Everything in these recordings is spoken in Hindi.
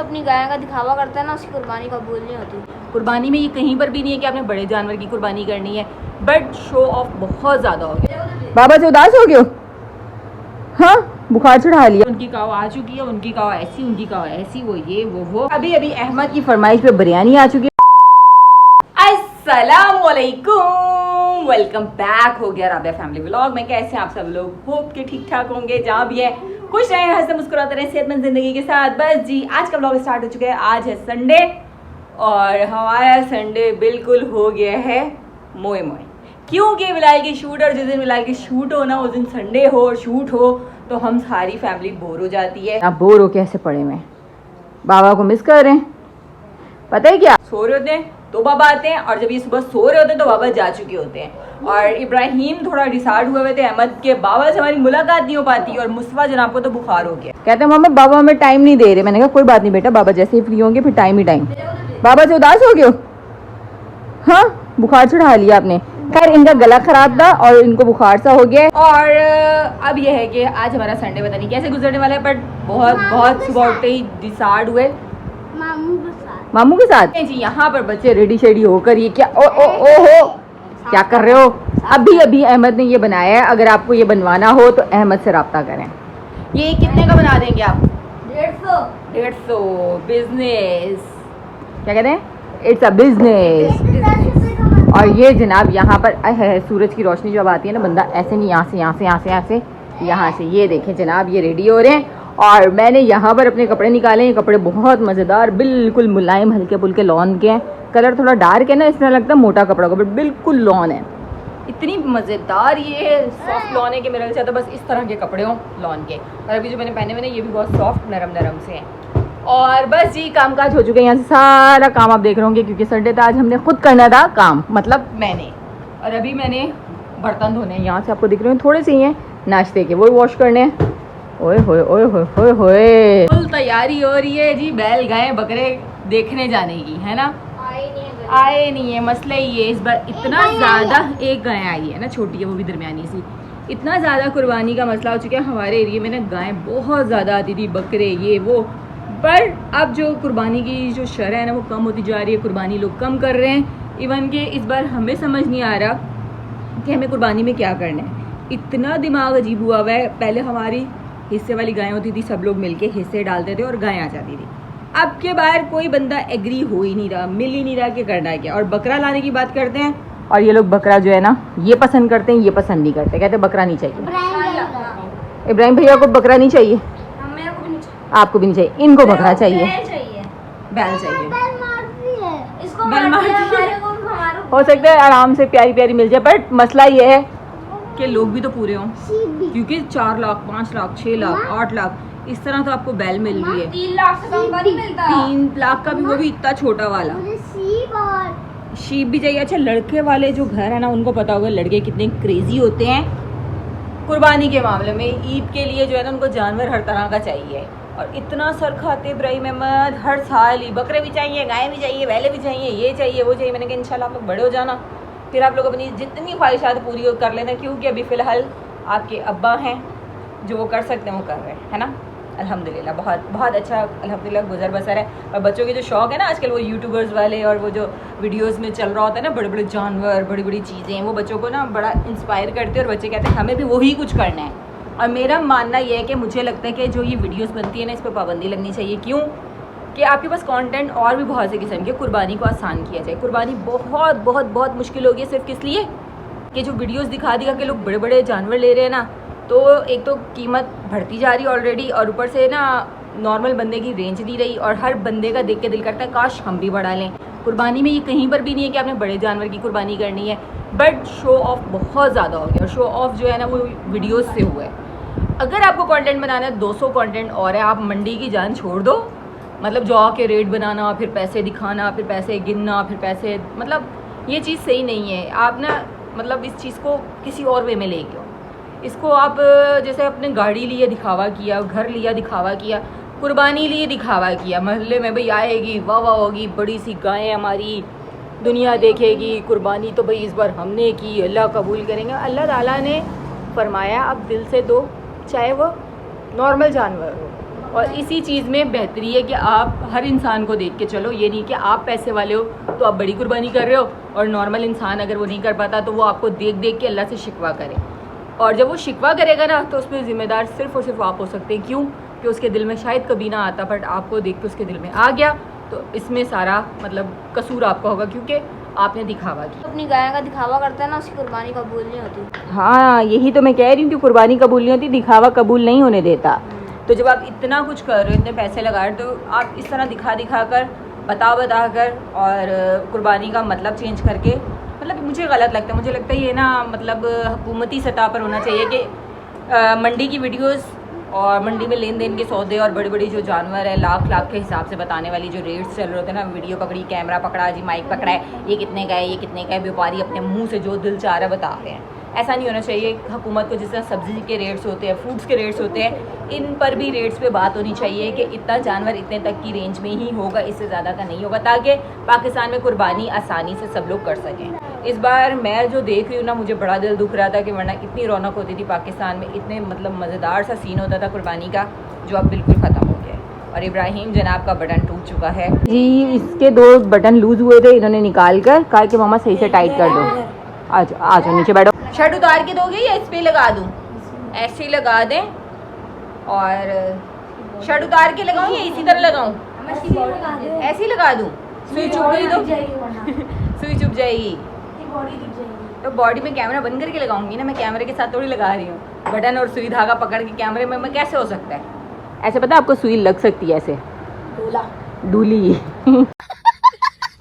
अपनी गाय का दिखावा करता है ना, उसकी कुर्बानी कबूल नहीं होती। कुर्बानी में ये कहीं पर भी नहीं है कि आपने बड़े जानवर की कुर्बानी करनी है, बट शो ऑफ बहुत ज़्यादा हो गया। बाबा से उदास हो गए, हाँ बुखार चढ़ा लिया। उनकी काव आ चुकी है, उनकी काव ऐसी, उनकी काव ऐसी, वो ये वो अभी अभी अहमद की फरमाइश पे बिरयानी आ चुकी है। अस्सलाम वालेकुम, वेलकम बैक हो गया राबिया फैमिली व्लॉग में। कैसे हैं आप सब लोग? होप के ठीक ठाक होंगे, जहाँ भी है खुश रहें, हंसते मुस्कुराते रहें, सेहतमंद जिंदगी के साथ। बस जी, आज का व्लॉग स्टार्ट हो चुका है। आज है संडे और हमारा संडे बिल्कुल हो गया है मोए मोए, क्योंकि बिलाल की शूट, और जिस दिन बिलाल की शूट हो ना उस दिन संडे हो और शूट हो तो हम सारी फैमिली बोर हो जाती है। आप बोर हो कैसे पड़े में, बाबा को मिस कर रहे हैं। पता है क्या, सो रहे होते हैं तो बाबा आते हैं, और जब ये सुबह सो रहे होते हैं तो बाबा जा चुके होते हैं। और इब्राहिम थोड़ा डिसार्ड हुए हुए थे, अहमद के बाबा से हमारी मुलाकात नहीं हो पाती, और मुस्तफा जनाब को तो बुखार हो गया। कहते हैं मम्मा बाबा हमें टाइम नहीं दे रहे। मैंने कहा कोई बात नहीं बेटा, बाबा जैसे ही फ्री होंगे फिर टाइम ही टाइम। बाबा से उदास हो गए, हाँ बुखार चढ़ा लिया आपने। खैर इनका गला खराब था और इनको बुखार सा हो गया। और अब यह है कि आज हमारा संडे पता नहीं कैसे गुजरने वाला है, बट बहुत सुबह उठते ही डिसार्ड हुए मामू के साथ जी। यहाँ पर बच्चे रेडी शेडी होकर ये क्या ओ ओ ओ हो क्या कर रहे हो? अभी अभी अहमद ने ये बनाया है। अगर आपको ये बनवाना हो तो अहमद से रब्ता करें। ये कितने का बना देंगे आप? 150 बिजनेस, क्या कहते हैं, इट्स अ बिजनेस। और ये जनाब यहाँ पर सूरज की रोशनी जब आती है ना, बंदा ऐसे नहीं, यहाँ से यहाँ से यहाँ से यहाँ से यहाँ से, ये देखें जनाब ये रेडी हो रहे हैं। और मैंने यहाँ पर अपने कपड़े निकाले हैं। कपड़े बहुत मज़ेदार, बिल्कुल मुलायम, हल्के फुल्के लॉन के हैं। कलर थोड़ा डार्क है ना, इस तरह लगता है मोटा कपड़ा का, बट बिल्कुल लॉन है। इतनी मज़ेदार ये सॉफ्ट लॉन है कि मेरा चाहता बस इस तरह के कपड़े हों लॉन के। और अभी जो मैंने पहने हुए ये भी बहुत सॉफ्ट नरम नरम से हैं। और बस जी काम काज हो चुके हैं। यहाँ से सारा काम आप देख रहे होंगे, क्योंकि संडे था आज, हमने खुद करना था काम, मतलब मैंने। और अभी मैंने बर्तन धोने हैं, यहाँ से आपको दिख रहे हैं थोड़े से ही हैं नाश्ते के, वो वॉश करने हैं। ओए होए ओए होए होए होए, फुल तैयारी हो रही है जी बैल गाय बकरे देखने जाने की, है ना? आए नहीं है, मसला ही है इस बार इतना ज़्यादा। एक गाय आई है ना, छोटी है, वो भी दरमियानी सी। इतना ज़्यादा कुर्बानी का मसला हो चुका है हमारे एरिया में ना, गाय बहुत ज़्यादा आती थी, बकरे ये वो। पर अब जो कुर्बानी की जो शरह है ना वो कम होती जा रही है, कुर्बानी लोग कम कर रहे हैं। इवन कि इस बार हमें समझ नहीं आ रहा कि हमें कुर्बानी में क्या करना है। इतना दिमाग अजीब हुआ हुआ है। पहले हमारी हिस्से वाली गायें होती थी, सब लोग मिलके हिस्से डालते थे और गायें आ जाती थी। अब के बाहर कोई बंदा एग्री हो ही नहीं रहा, मिल ही नहीं रहा कि करना है क्या। और बकरा लाने की बात करते हैं, और ये लोग बकरा जो है ना ये पसंद करते हैं, ये पसंद नहीं करते, कहते बकरा नहीं चाहिए। इब्राहिम भैया को बकरा नहीं चाहिए, आपको भी नहीं चाहिए, इनको बकरा चाहिए, बैल चाहिए। हो सकता है आराम से प्यारी प्यारी मिल जाए, बट मसला ये है कि लोग भी तो पूरे हों, क्योंकि 4 लाख 5 लाख 6 लाख 8 लाख इस तरह तो आपको बैल मिल रही है। 3 लाख से कम का नहीं मिलता। 3 लाख का भी, वो भी इतना छोटा वाला। शीप भी चाहिए। अच्छा लड़के वाले जो घर है ना, उनको पता होगा लड़के कितने क्रेजी होते हैं कुर्बानी के मामले में। ईद के लिए जो है ना उनको जानवर हर तरह का चाहिए, और इतना सर खाते इब्राहिम अहमद हर साल ही। बकरे भी चाहिए, गाय भी चाहिए, बैले भी चाहिए, ये चाहिए वो चाहिए। मैंने कहा इंशाल्लाह आप लोग बड़े हो जाना, फिर आप लोग अपनी जितनी ख्वाहिशात पूरी कर लेना, क्योंकि अभी फ़िलहाल आपके अब्बा हैं जो वो कर सकते हैं वो कर रहे हैं, है ना? अल्हम्दुलिल्लाह बहुत बहुत अच्छा अल्हम्दुलिल्लाह गुजर बसर है। और बच्चों के जो शौक़ है ना आजकल, वो यूट्यूबर्स वाले और वो जो वीडियोस में चल रहा होता है ना, बड़े बड़े जानवर, बड़ी बड़ी चीज़ें, वो बच्चों को ना बड़ा इंस्पायर करते हैं, और बच्चे कहते हैं हमें भी वही कुछ करना है। और मेरा मानना ये है कि मुझे लगता है कि जो ये वीडियोज़ बनती है ना, इस पर पाबंदी लगनी चाहिए। क्यों कि आपके पास कंटेंट और भी बहुत से किस्म के, कुर्बानी को आसान किया जाए। कुर्बानी बहुत बहुत बहुत मुश्किल होगी, सिर्फ किस लिए कि जो वीडियोस दिखा के लोग बड़े बड़े जानवर ले रहे हैं ना, तो एक तो कीमत बढ़ती जा रही है ऑलरेडी, और ऊपर से ना नॉर्मल बंदे की रेंज नहीं रही, और हर बंदे का देख के दिल करता है काश हम भी बढ़ा लें। कुर्बानी में ये कहीं पर भी नहीं है कि आपने बड़े जानवर की कुर्बानी करनी है, बट शो ऑफ बहुत ज़्यादा हो गया। और शो ऑफ जो है ना वो वीडियोज़ से हुआ है। अगर आपको कंटेंट बनाना है, 200 कंटेंट और है, आप मंडी की जान छोड़ दो। मतलब जॉ के रेट बनाना, फिर पैसे दिखाना, फिर पैसे गिनना, फिर पैसे, मतलब ये चीज़ सही नहीं है। आप ना मतलब इस चीज़ को किसी और वे में ले गए। इसको आप जैसे अपने गाड़ी लिए दिखावा किया, घर लिया दिखावा किया, कुर्बानी लिए दिखावा किया, मोहल्ले में भाई आएगी वाह वाह होगी, बड़ी सी गायें हमारी दुनिया देखेगी, कुर्बानी तो भाई इस बार हमने की, अल्लाह कबूल करेंगे। अल्लाह ताला ने फरमाया अब दिल से दो, चाहे वो नॉर्मल जानवर हो, और इसी चीज़ में बेहतरी है कि आप हर इंसान को देख के चलो। ये नहीं कि आप पैसे वाले हो तो आप बड़ी कुर्बानी कर रहे हो और नॉर्मल इंसान अगर वो नहीं कर पाता तो वो आपको देख देख के अल्लाह से शिकवा करे। और जब वो शिकवा करेगा ना तो उसमें ज़िम्मेदार सिर्फ़ और सिर्फ आप हो सकते हैं। क्यों? कि उसके दिल में शायद कभी ना आता, बट आपको देख के उसके दिल में आ गया, तो इसमें सारा मतलब कसूर आपका होगा, क्योंकि आपने दिखावा किया। अपनी गाय का दिखावा करता है ना, उसकी कुर्बानी कबूल नहीं होती। हाँ, यही तो मैं कह रही हूँ कि कुर्बानी कबूल नहीं होती, दिखावा कबूल नहीं होने देता। तो जब आप इतना कुछ कर रहे हो, इतने पैसे लगा रहे हो, तो आप इस तरह दिखा कर, बता कर और कुर्बानी का मतलब चेंज करके, मतलब मुझे गलत लगता है। मुझे लगता है ये ना मतलब हुकूमती सतह पर होना चाहिए कि मंडी की वीडियोस और मंडी में लेन देन के सौदे और बड़ी बड़ी जो जानवर है लाख के हिसाब से बताने वाली जो रेट्स चल रहे होते हैं ना, वीडियो पकड़ी, कैमरा पकड़ा जी, माइक पकड़ा है, ये कितने का है, ये कितने का है, व्यापारी अपने मुंह से जो दिल चाह रहा है बता रहे हैं। ऐसा नहीं होना चाहिए। हुकूमत को जिस तरह सब्जी के रेट्स होते हैं, फूड्स के रेट्स होते हैं, इन पर भी रेट्स पे बात होनी चाहिए कि इतना जानवर इतने तक की रेंज में ही होगा, इससे ज़्यादा का नहीं होगा, ताकि पाकिस्तान में कुर्बानी आसानी से सब लोग कर सकें। इस बार मैं जो देख रही हूँ ना, मुझे बड़ा दिल दुख रहा था कि वरना इतनी रौनक होती थी पाकिस्तान में, इतने मतलब मज़ेदार सा सीन होता था कुर्बानी का, जो अब बिल्कुल ख़त्म हो गया है। और इब्राहिम जनाब का बटन टूट चुका है जी, इसके 2 बटन लूज़ हुए थे, इन्होंने निकाल कर कहा कि मामा सही से टाइट कर दो। आ जाओ नीचे बैठो। शर्ट उतार के दोगे या इस पे लगा दूँ? ऐसे ही लगा दें। और शर्ट उतार के लगाऊँ या इसी तरह लगाऊँ? ऐसे ही लगा दूँ? सुई चुभ गई तो सुई चुभ जाएगी तो बॉडी में कैमरा बंद करके लगाऊंगी ना, मैं कैमरे के साथ थोड़ी लगा रही हूँ। बटन और सुई धागा पकड़ के कैमरे में मैं कैसे हो सकता है? ऐसे पता आपको सुई लग सकती है ऐसे डूली।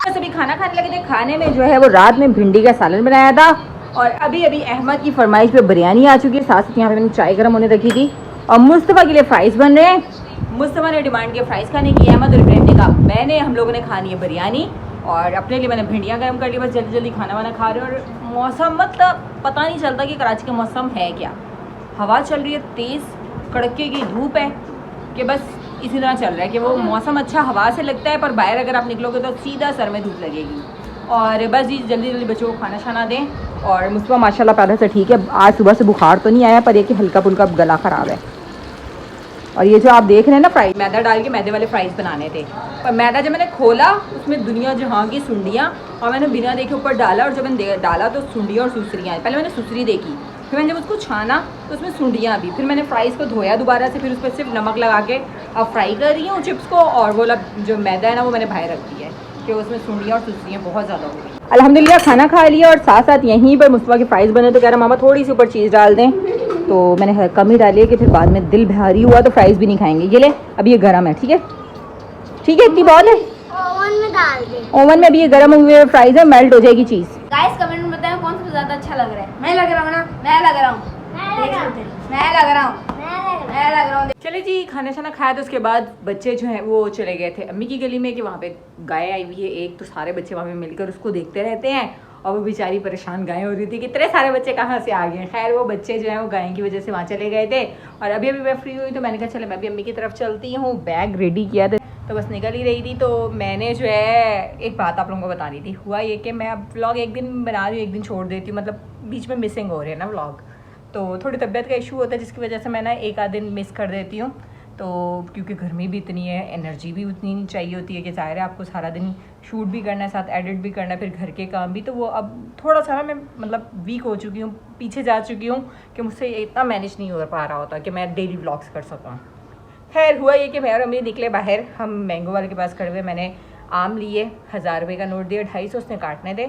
अभी खाना खाने लगे थे। खाने में जो है वो रात में भिंडी का सालन बनाया था और अभी अहमद की फरमाइश पे बिरयानी आ चुकी है। साथ साथ यहाँ पे मैंने चाय गर्म होने रखी थी और मुस्तफ़ा के लिए फ्राइज़ बन रहे हैं। मुस्तफ़ा ने डिमांड की फ्राइज़ खाने की, अहमद और इब्राहिम ने कहा हम लोगों ने खानी है बिरयानी और अपने लिए मैंने भिंडियाँ गर्म कर ली। बस जल्दी जल्दी खाना वाना खा रहे हैं। और मौसम मतलब पता नहीं चलता कि कराची का मौसम है क्या। हवा चल रही है तेज़, कड़के की धूप है कि बस इसी तरह चल रहा है कि वो मौसम अच्छा हवा से लगता है, पर बाहर अगर आप निकलोगे तो सीधा सर में धूप लगेगी। और बस जी जल्दी जल्दी बच्चों को खाना शाना दें। और मुस्तफ़ा माशाल्लाह पहले से ठीक है, आज सुबह से बुखार तो नहीं आया, पर ये कि हल्का फुल्का गला ख़राब है। और ये जो आप देख रहे हैं ना फ्राइज, मैदा डाल के मैदे वाले फ्राइज़ बनाने थे, पर मैदा जब मैंने खोला उसमें दुनिया जहाँ की सुंडियाँ, और मैंने बिना देखे ऊपर डाला, और जब मैंने डाला तो सुंडियाँ और सुसरियाँ। पहले मैंने सुसरी देखी, फिर मैंने जब उसको छाना तो उसमें सुंडियाँ भी, फिर मैंने फ्राइज़ को धोया दोबारा से, फिर उस पर सिर्फ नमक लगा के अब फ्राई कर रही हूँ चिप्स को। और वो जो मैदा है ना वो मैंने बाहर रख दिया है कि उसमें सुंडियाँ और सुसरियाँ बहुत ज़्यादा हो गई। अल्हम्दुलिल्लाह खाना खा लिया और साथ साथ यहीं पर मुस्तफ़ा के फ्राइज़ बने तो कह रहा मामा थोड़ी सी ऊपर चीज़ डाल दें, तो मैंने कम ही डाली है कि फिर बाद में दिल भारी हुआ तो फ्राइज़ भी नहीं खाएंगे। ये ले, अभी ये गर्म है, ठीक है इतनी बहुत है, ओवन में डाल दे। ओवन में अभी ये गर्म हुए फ्राइज़ है, मेल्ट हो जाएगी चीज़। गाइस कमेंट में बताएं कौन सा ज़्यादा अच्छा लग रहा है। मैं लग रहा हूँ ना, मैं लग रहा हूँ। चले जी खाना शाना खाया तो उसके बाद बच्चे जो हैं वो चले गए थे अम्मी की गली में कि वहाँ पे गाय आई हुई है एक, तो सारे बच्चे वहाँ पे मिलकर उसको देखते रहते हैं। और वो बेचारी परेशान गाय हो रही थी कि इतने सारे बच्चे कहाँ से आ गए। खैर वो बच्चे जो हैं वो गाय की वजह से वहाँ चले गए थे। और अभी मैं फ्री हुई तो मैंने कहा चले मैं भी अम्मी की तरफ चलती हूँ। बैग रेडी किया था तो बस निकल ही रही थी, तो मैंने जो है एक बात आप लोगों को बतानी थी। हुआ ये कि मैं अब व्लॉग एक दिन बना रही हूँ, एक दिन छोड़ देती हूँ, मतलब बीच में मिसिंग हो रही है ना व्लॉग, तो थोड़ी तबीयत का इशू होता है जिसकी वजह से मैं ना एक आध दिन मिस कर देती हूँ। तो क्योंकि गर्मी भी इतनी है, एनर्जी भी उतनी चाहिए होती है कि ज़ाहिर है आपको सारा दिन शूट भी करना है, साथ एडिट भी करना है, फिर घर के काम भी, तो वो अब थोड़ा सा ना मैं मतलब वीक हो चुकी हूँ, पीछे जा चुकी हूँ कि मुझसे इतना मैनेज नहीं हो पा रहा होता कि मैं डेली व्लॉग्स कर सकूँ। खैर हुआ ये कि मैं और अम्मी निकले बाहर, हम मैंगो वाले के पास खड़े हुए, मैंने आम लिए, 1000 रुपये का नोट दिया, 250 उसने काटने थे,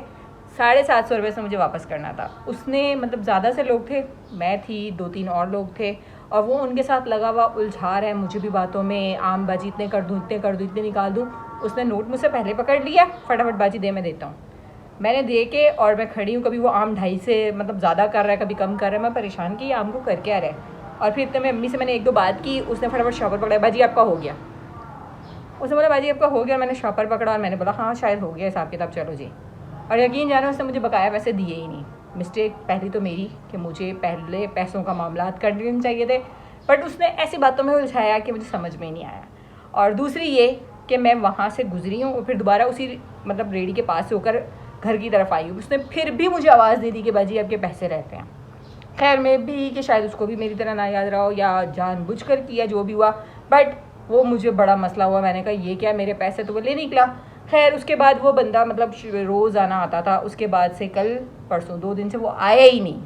750 रुपये से मुझे वापस करना था। उसने मतलब ज़्यादा से लोग थे, मैं थी, 2-3 और लोग थे, और वो उनके साथ लगा हुआ उलझा रहा है मुझे भी बातों में, आम बाजी इतने कर दूँ, इतने निकाल दूँ। उसने नोट मुझसे पहले पकड़ लिया, फटाफट बाजी दे मैं देता हूँ। मैंने दे के और मैं खड़ी हूँ, कभी वो आम 250 से मतलब ज़्यादा कर रहा है, कभी कम कर रहा है, मैं परेशान की आम को कर क्या रहा है। और फिर इतने में अम्मी से मैंने 1-2 बात की, उसने फटाफट शॉपर पकड़ा, बाजी आपका हो गया। उसने बोला बाजी आपका हो गया, और मैंने शॉपर पकड़ा और मैंने बोला हाँ शायद हो गया हिसाब किताब, चलो जी। और यकीन जाना उसने मुझे बकाया पैसे दिए ही नहीं। मिस्टेक पहली तो मेरी कि मुझे पहले पैसों का मामला कर लेने चाहिए थे, बट उसने ऐसी बातों में उलझाया कि मुझे समझ में ही नहीं आया। और दूसरी ये कि मैं वहाँ से गुजरी हूँ और फिर दोबारा उसी मतलब रेडी के पास से होकर घर की तरफ आई हूँ, उसने फिर भी मुझे आवाज़ दे दी कि बाजी आपके पैसे रहते हैं। खैर मैं भी कि शायद उसको भी मेरी तरह ना याद रहा हो या जानबूझकर किया, जो भी हुआ, बट वो मुझे बड़ा मसला हुआ। मैंने कहा ये क्या, मेरे पैसे तो वो ले निकला। खैर उसके बाद वो बंदा मतलब रोज़ आना आता था, उसके बाद से कल परसों 2 दिन से वो आया ही नहीं।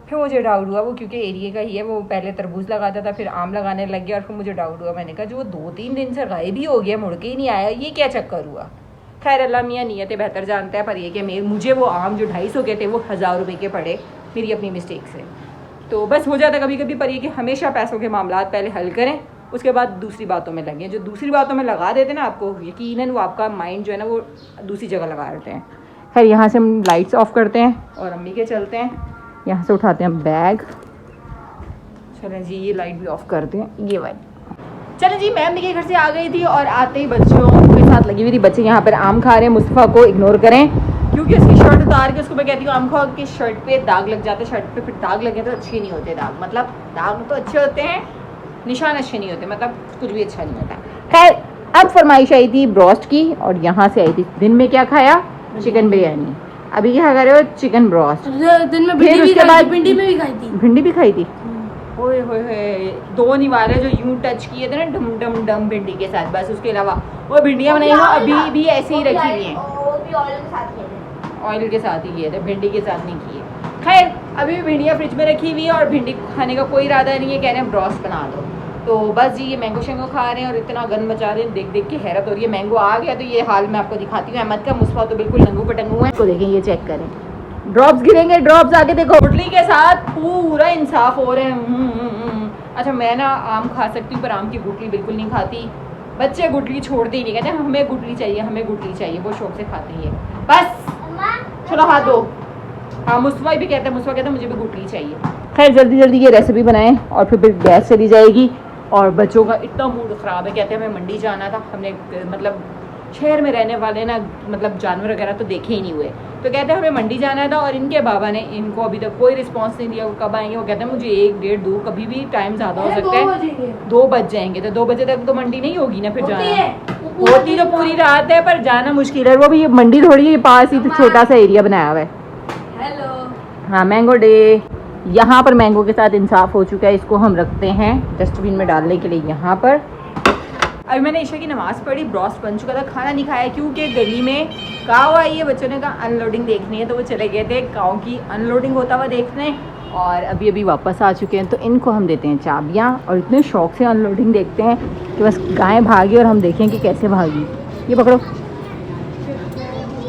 फिर मुझे डाउट हुआ, वो क्योंकि एरिया का ही है, वो पहले तरबूज लगाता था, फिर आम लगाने लग गया। और फिर मुझे डाउट हुआ, मैंने कहा जो वो 2-3 दिन से गायब ही हो गया, मुड़ के ही नहीं आया, ये क्या चक्कर हुआ। खैर अल्लाह मियाँ नियतें बेहतर जानता है, पर ये कि मुझे वो आम जो 250 के थे वो 1000 रुपये के पड़े, मेरी अपनी मिस्टेक से। तो बस हो जाता कभी कभी, पर ये कि हमेशा पैसों के मामलात पहले हल करें, उसके बाद दूसरी बातों में लगें। जो दूसरी बातों में लगा देते हैं ना, आपको यकीनन वो आपका माइंड जो है ना वो दूसरी जगह लगा देते हैं। खैर यहाँ से हम लाइट्स ऑफ करते हैं और अम्मी के चलते हैं। यहाँ से उठाते हैं बैग। चलें जी, ये लाइट भी ऑफ करते हैं, ये वाली। चलें जी, मैं अम्मी के घर से आ गई थी और आते ही बच्चों के साथ लगी हुई थी। बच्चे यहाँ पर आम खा रहे हैं। मुस्तफ़ा को इग्नोर करें क्योंकि उसकी शर्ट उतार के उसको मैं कहती हूँ आम खाओ कि शर्ट पे दाग लग जाते, शर्ट पे फिर दाग लगे तो अच्छे नहीं होते दाग, मतलब दाग तो अच्छे होते हैं, निशान अच्छे नहीं होते, मतलब कुछ भी अच्छा नहीं होता। खैर अब फरमाइश आई थी ब्रोस्ट की और यहाँ से आई थी। दिन में क्या खाया? चिकन बिरयानी। अभी क्या खा रहे हो? Chicken broast. दिन में फिर उसके बाद भिंडी में भी खाई थी। भिंडी भी खाई थी। ओए होए होए, 2 निवाले जो यूं टच किए थे ना डम डम डम भिंडी के साथ, बस उसके अलावा वो भिंडियाँ बनाई वो अभी भी ऐसे ही रखी हुई हैं। ऑयल के साथ ही किए थे, भिंडी के साथ नहीं किए। खैर अभी भी भिंडियाँ फ्रिज में रखी हुई है और भिंडी खाने का कोई इरादा नहीं है, कह रहे हैं ब्रोस्ट बना दो। तो बस जी ये मैंगो शेंगो खा रहे हैं और इतना गंद मचा रहे हैं, देख देख के हैरत हो रही है। मैंगो आ गया तो ये हाल मैं आपको दिखाती हूँ। अहमद का मुस्फा तो बिल्कुल नंगू पटंगू है। तो देखें, ये चेक करें, ड्रॉप्स गिरेंगे, ड्रॉप्स आके देखो। गुटली के साथ पूरा इंसाफ हो रहे हैं। अच्छा मैं ना आम खा सकती हूँ पर आम की गुटली बिल्कुल नहीं खाती। बच्चे गुटली छोड़ते ही नहीं, कहते हमें गुटली चाहिए, हमें गुटली चाहिए, वो शौक से खाते ही है। बस चलो हाथ दो। हाँ मुस्तफा भी कहता है, मुस्तफा कहता है मुझे भी गुटली चाहिए। खैर जल्दी जल्दी ये रेसिपी बनाएं और फिर गैस चली जाएगी। और बच्चों का इतना मूड ख़राब है, कहते हैं हमें मंडी जाना था। हमने मतलब शहर में रहने वाले ना मतलब जानवर वगैरह तो देखे ही नहीं हुए, तो कहते हैं हमें मंडी जाना था। और इनके बाबा ने इनको अभी तक कोई रिस्पांस नहीं दिया, वो कब आएंगे। वो कहते हैं मुझे 1, 1.5, 2 कभी भी टाइम ज़्यादा हो सकता है, 2 बज जाएंगे। तो 2 बजे तक तो मंडी नहीं होगी ना, फिर जाना होती तो पूरी रात है पर जाना मुश्किल है। वो भी मंडी थोड़ी पास ही, तो छोटा सा एरिया बनाया हुआ है। हेलो हाँ मैंगो डे। यहाँ पर मैंगो के साथ इंसाफ हो चुका है, इसको हम रखते हैं डस्टबिन में डालने के लिए यहाँ पर। अभी मैंने ईशा की नमाज़ पढ़ी, ब्रोस्ट बन चुका था, खाना नहीं खाया क्योंकि गली में काव आई है। बच्चों ने कहा अनलोडिंग देखनी है तो वो चले गए थे काव की अनलोडिंग होता हुआ देखने, और अभी अभी वापस आ चुके हैं। तो इनको हम देते हैं चाबियाँ और इतने शौक से अनलोडिंग देखते हैं कि बस गाय भागी और हम देखें कि कैसे भागी। ये पकड़ो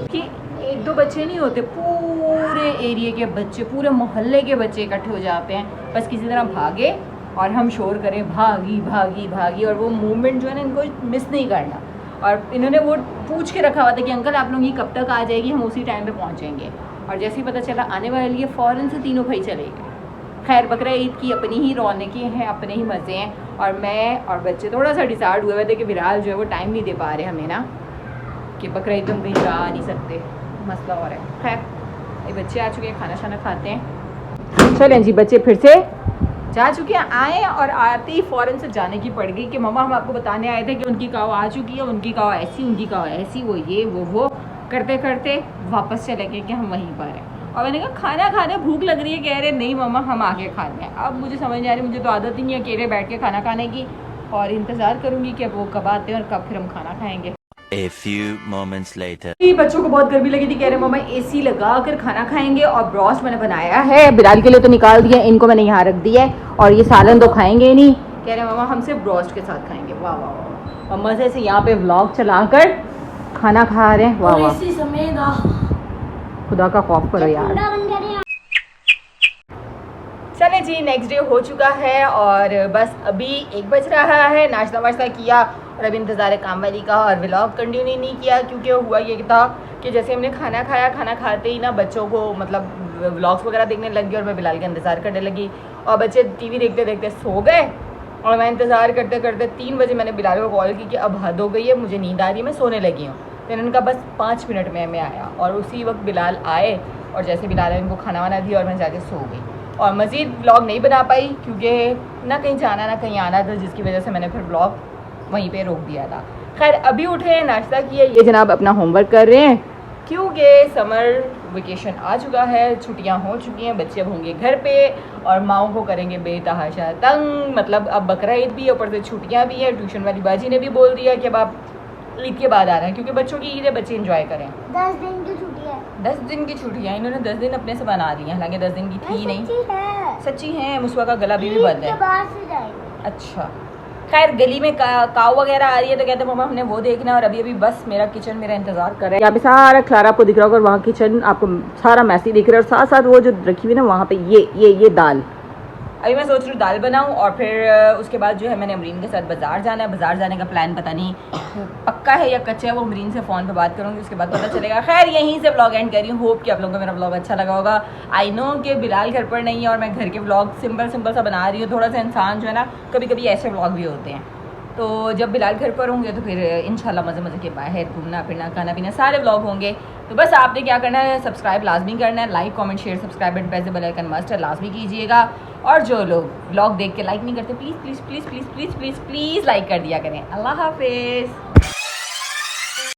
कि 1-2 बच्चे नहीं होते, पूरे एरिया के बच्चे, पूरे मोहल्ले के बच्चे इकट्ठे हो जाते हैं, बस किसी तरह भागे और हम शोर करें भागी भागी भागी। और वो मूवमेंट जो है ना इनको मिस नहीं करना। और इन्होंने वो पूछ के रखा हुआ था कि अंकल आप लोग ये कब तक आ जाएगी, हम उसी टाइम पे पहुंचेंगे। और जैसे ही पता चला आने वाली है, फ़ौरन से तीनों भाई चले गए। खैर बकरा ईद की अपनी ही रौनकें हैं, अपने ही मज़े हैं। और मैं और बच्चे थोड़ा सा डिसाइड हुए थे कि बिलाल जो है वो टाइम नहीं दे पा रहे हमें ना, कि बकरा ईद हम कहीं जा नहीं सकते, मसला हो रहा है। खैर ये बच्चे आ चुके हैं, खाना शाना खाते हैं। चलें जी, बच्चे फिर से जा चुके हैं, आए और आते ही फ़ौरन से जाने की पड़ गई कि मम्मा हम आपको बताने आए थे कि उनकी काव आ चुकी है, उनकी काव ऐसी, उनकी काव ऐसी, वो ये वो करते करते वापस चले गए कि हम वहीं पर हैं। और मैंने कहा खाना खाने भूख लग रही है, कह रहे नहीं मम्मा हम आके खा रहे हैं। अब मुझे समझ नहीं आ रही, मुझे तो आदत ही नहीं है अकेले बैठ के खाना खाने की, और इंतज़ार करूँगी कि अब वो कब आते हैं और कब फिर हम खाना खाएँगे। A few moments later. बच्चों को बहुत गर्मी लगी थी, कह रहे मम्मा एसी लगा कर खाना खाएंगे। और ब्रोस्ट मैंने बनाया है, बिलाल के लिए तो निकाल दिया, इनको मैंने यहाँ रख दिया है। और ये सालन तो खाएंगे ही नहीं, कह रहे मम्मा हम सिर्फ ब्रोस्ट के साथ खाएंगे। वाह वाह वाह, और मज़े से यहाँ पे व्लॉग चलाकर खाना खा रहे हैं। वाह वाह, खुदा का खौफ करो यार। चले जी, नेक्स्ट डे हो चुका है और बस अभी 1 बज रहा है। नाश्ता वाश्ता किया और अभी इंतज़ार है काम वाली का, और व्लॉग कंटिन्यू नहीं किया क्योंकि हुआ ये था कि जैसे हमने खाना खाया, खाना खाते ही ना बच्चों को मतलब व्लॉग्स वगैरह देखने लग गए और मैं बिलाल का इंतज़ार करने लगी। और बच्चे टीवी देखते देखते सो गए और मैं इंतज़ार करते करते 3 बजे मैंने बिलाल को कॉल की कि अब हद हो गई है, मुझे नींद आ रही है, मैं सोने लगी हूँ। तो इन्होंने कहा बस 5 मिनट में मैं आया, और उसी वक्त बिलाल आए और जैसे बिलाल ने इनको खाना वाना दिया और मैं जाके सो गई। और मज़ीद व्लॉग नहीं बना पाई क्योंकि ना कहीं जाना ना कहीं आना था, जिसकी वजह से मैंने फिर व्लॉग वहीं पे रोक दिया था। खैर अभी उठे हैं, नाश्ता किया, ये जनाब अपना होमवर्क कर रहे हैं क्योंकि समर वेकेशन आ चुका है, छुट्टियां हो चुकी हैं, बच्चे अब होंगे घर पे और माओ को करेंगे बेतहाशा तंग। मतलब अब बकरा ईद भी है, ऊपर से छुट्टियां भी हैं। ट्यूशन वाली बाजी ने भी बोल दिया कि अब आप ईद के बाद आ रहे हैं, क्योंकि बच्चों की ईद है, बच्चे इंजॉय करें। 10 दिन की छुट्टी है। 10 दिन की छुट्टियाँ इन्होंने 10 दिन अपने से बना ली हैं, हालांकि 10 दिन की थी नहीं। सच्ची है, मुसवा का गला भी बंद है। बाहर से जाएंगे। अच्छा, खैर गली में काऊ वगैरह आ रही है तो कहते हैं मम्मा हमने वो देखना है, और अभी अभी बस मेरा किचन मेरा इंतजार कर रहा है। यहाँ पे सारा खलारा आपको दिख रहा होगा और वहाँ किचन आपको सारा मैसी दिख रहा है, और साथ साथ वो जो रखी हुई ना वहाँ पे ये दाल। अभी मैं सोच रही हूँ दाल बनाऊँ, और फिर उसके बाद जो है मैंने अमरीन के साथ बाज़ार जाना है। बाज़ार जाने का प्लान पता नहीं पक्का है या कच्चा है, वो अमरीन से फ़ोन पे बात करूँगी, उसके बाद पता चलेगा। खैर यहीं से व्लॉग एंड कर रही हूँ। होप कि आप लोगों को मेरा व्लॉग अच्छा लगा होगा। आई नो कि बिलाल घर पर नहीं है और मैं घर के व्लॉग सिंपल सा बना रही हूँ। थोड़ा सा इंसान जो है ना, कभी कभी ऐसे व्लॉग भी होते हैं। तो जब बिलाल घर पर होंगे तो फिर इंशाल्लाह मज़े के बाहर घूमना फिरना खाना पीना सारे व्लॉग होंगे। तो बस आपने क्या करना है, सब्सक्राइब लाजमी करना है, like comment share subscribe and press the bell icon must है, लाजमी कीजिएगा। और जो लोग व्लॉग देख के लाइक नहीं करते, please please please please please please please like कर दिया करें। अल्लाह हाफिज़।